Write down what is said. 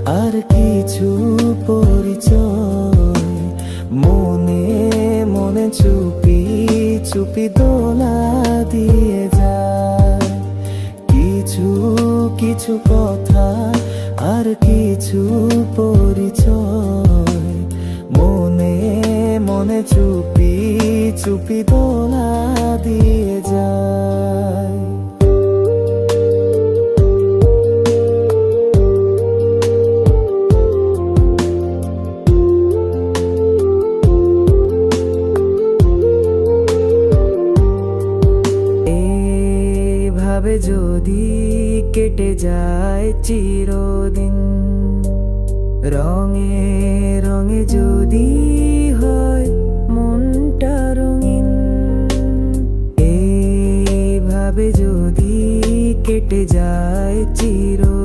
আর কিছু পরিচয় মনে মনে চুপি চুপি দোলা দিয়ে যায়। কিছু কিছু কথা আর কিছু পরিচয় মনে মনে চুপি চুপি দোলা দিয়ে যায়। এভাবে যদি কেটে যায় চিরদিন, রঙে রঙে যদি হয় মনটা রঙিন, এইভাবে যদি কেটে যায় চিরদিন,